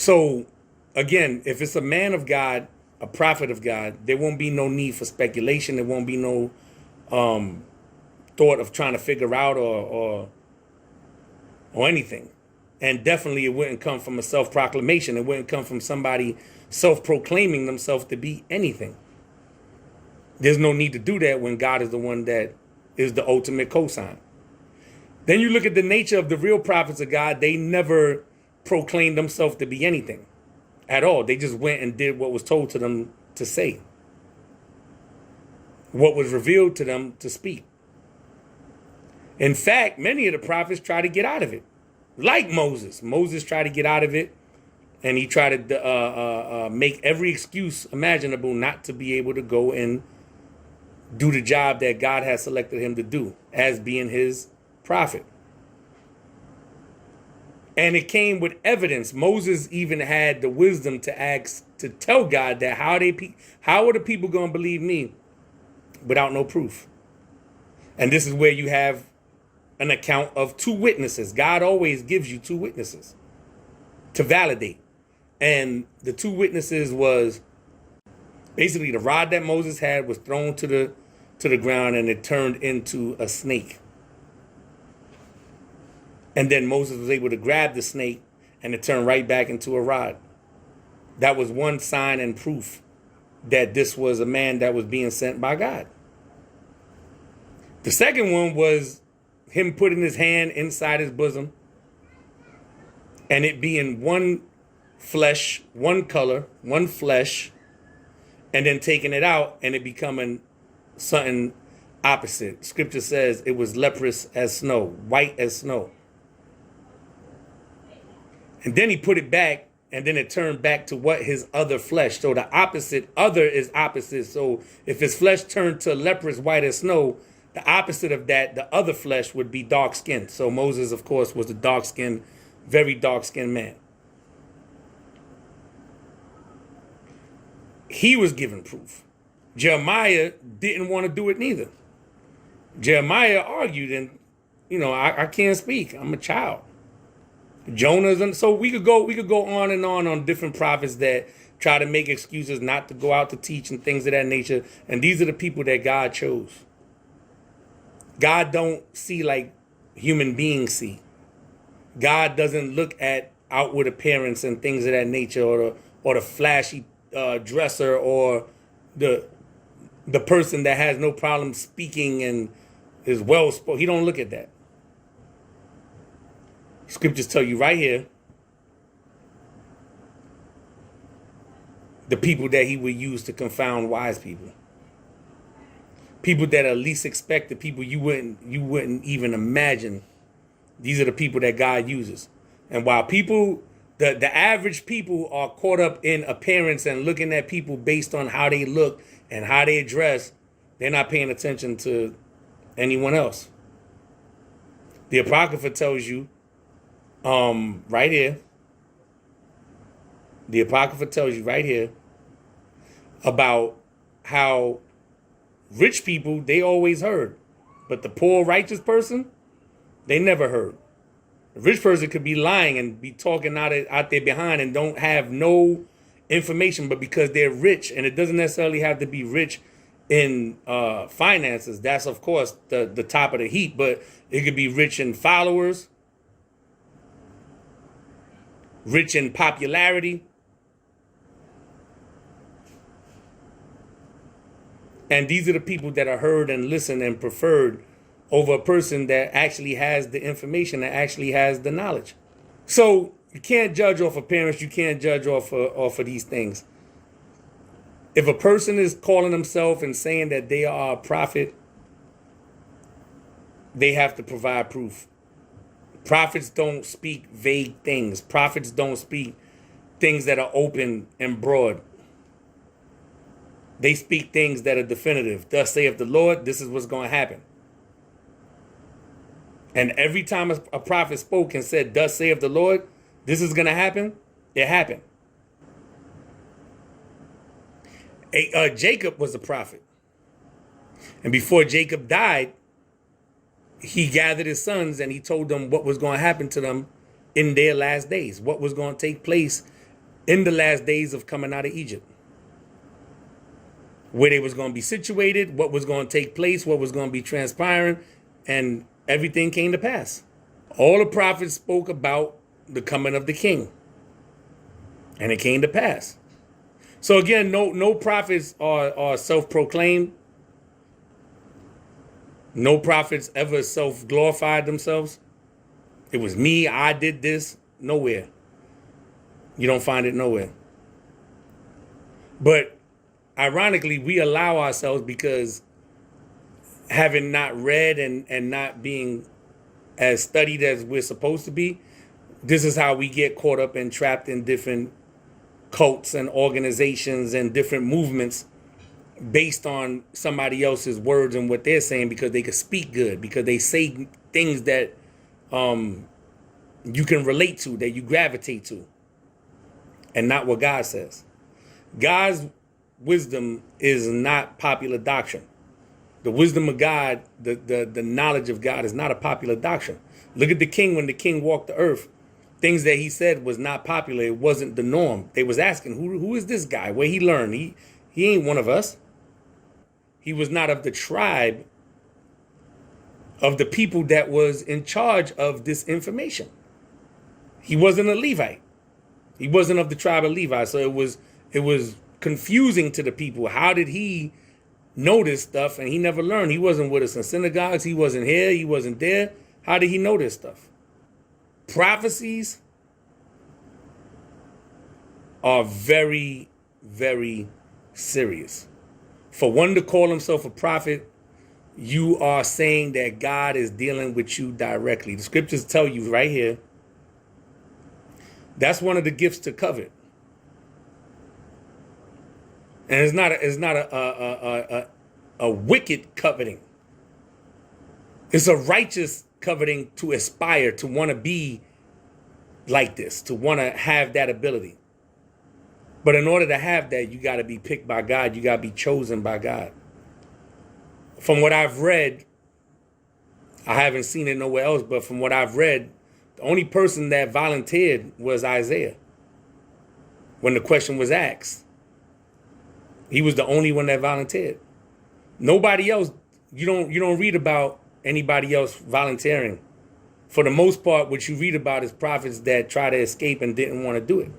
So again, if it's a man of God, a prophet of God, there won't be no need for speculation. There won't be no thought of trying to figure out or anything. And definitely it wouldn't come from a self-proclamation. It wouldn't come from somebody self-proclaiming themselves to be anything. There's no need to do that when God is the one that is the ultimate cosign. Then you look at the nature of the real prophets of God. They never proclaimed themselves to be anything at all. They just went and did what was told to them to say, what was revealed to them to speak. In fact, many of the prophets try to get out of it, like Moses. Moses tried to get out of it, and he tried to make every excuse imaginable not to be able to go and do the job that God has selected him to do as being his prophet. And it came with evidence. Moses even had the wisdom to ask, to tell God that how are the people going to believe me without no proof? And this is where you have an account of two witnesses. God always gives you two witnesses to validate. And the two witnesses was basically the rod that Moses had was thrown to the ground, and it turned into a snake. And then Moses was able to grab the snake, and it turned right back into a rod. That was one sign and proof that this was a man that was being sent by God. The second one was him putting his hand inside his bosom, and it being one flesh, one color, one flesh, and then taking it out and it becoming something opposite. Scripture says it was leprous as snow, white as snow. And then he put it back, and then it turned back to what his other flesh. So the opposite, other is opposite. So if his flesh turned to leprous white as snow, the opposite of that, the other flesh, would be dark skinned. So Moses, of course, was a dark skinned, very dark skinned man. He was given proof. Jeremiah didn't want to do it neither. Jeremiah argued, and I can't speak. I'm a child. Jonah's, and so we could go on and on different prophets that try to make excuses not to go out to teach and things of that nature. And these are the people that God chose. God don't see like human beings see. God doesn't look at outward appearance and things of that nature, or the flashy dresser, or the person that has no problem speaking and is well spoken. He don't look at that. Scriptures tell you right here the people that he would use to confound wise people. People that are least expected, people you wouldn't even imagine. These are the people that God uses. And while people, the average people are caught up in appearance and looking at people based on how they look and how they dress, they're not paying attention to anyone else. The Apocrypha tells you right here. The Apocrypha tells you right here about how rich people, they always heard, but the poor righteous person, they never heard. A rich person could be lying and be talking out there behind and don't have no information, but because they're rich, and it doesn't necessarily have to be rich in finances. That's, of course, the top of the heap, but it could be rich in followers, rich in popularity. And these are the people that are heard and listened and preferred over a person that actually has the information, that actually has the knowledge. So you can't judge off appearance. You can't judge off of these things. If a person is calling themselves and saying that they are a prophet, they have to provide proof. Prophets don't speak vague things. Prophets don't speak things that are open and broad. They speak things that are definitive. Thus saith the Lord, this is what's going to happen. And every time a prophet spoke and said, thus saith the Lord, this is going to happen, it happened. Jacob was a prophet. And before Jacob died, he gathered his sons and he told them what was going to happen to them in their last days, what was going to take place in the last days of coming out of Egypt, where they was going to be situated, what was going to take place, what was going to be transpiring, and everything came to pass. All the prophets spoke about the coming of the king, and it came to pass. So again, no prophets are self-proclaimed. No prophets ever self-glorified themselves. It was me, I did this. Nowhere. You don't find it nowhere. But ironically, we allow ourselves, because having not read and not being as studied as we're supposed to be, this is how we get caught up and trapped in different cults and organizations and different movements based on somebody else's words and what they're saying, because they can speak good, because they say things that you can relate to, that you gravitate to, and not what God says. God's wisdom is not popular doctrine. The wisdom of God, the knowledge of God is not a popular doctrine. Look at the king. When the king walked the earth, things that he said was not popular. It wasn't the norm. They was asking, who is this guy? Where he learned? He ain't one of us. He was not of the tribe of the people that was in charge of this information. He wasn't a Levite. He wasn't of the tribe of Levi. So it was confusing to the people. How did he know this stuff and he never learned? He wasn't with us in synagogues. He wasn't here. He wasn't there. How did he know this stuff? Prophecies are very, very serious. For one to call himself a prophet, you are saying that God is dealing with you directly. The scriptures tell you right here, that's one of the gifts to covet. And it's not a wicked coveting. It's a righteous coveting, to aspire, to want to be like this, to want to have that ability. But in order to have that, you got to be picked by God. You got to be chosen by God. From what I've read, I haven't seen it nowhere else, but from what I've read, the only person that volunteered was Isaiah. When the question was asked, he was the only one that volunteered. Nobody else, you don't read about anybody else volunteering. For the most part, what you read about is prophets that try to escape and didn't want to do it.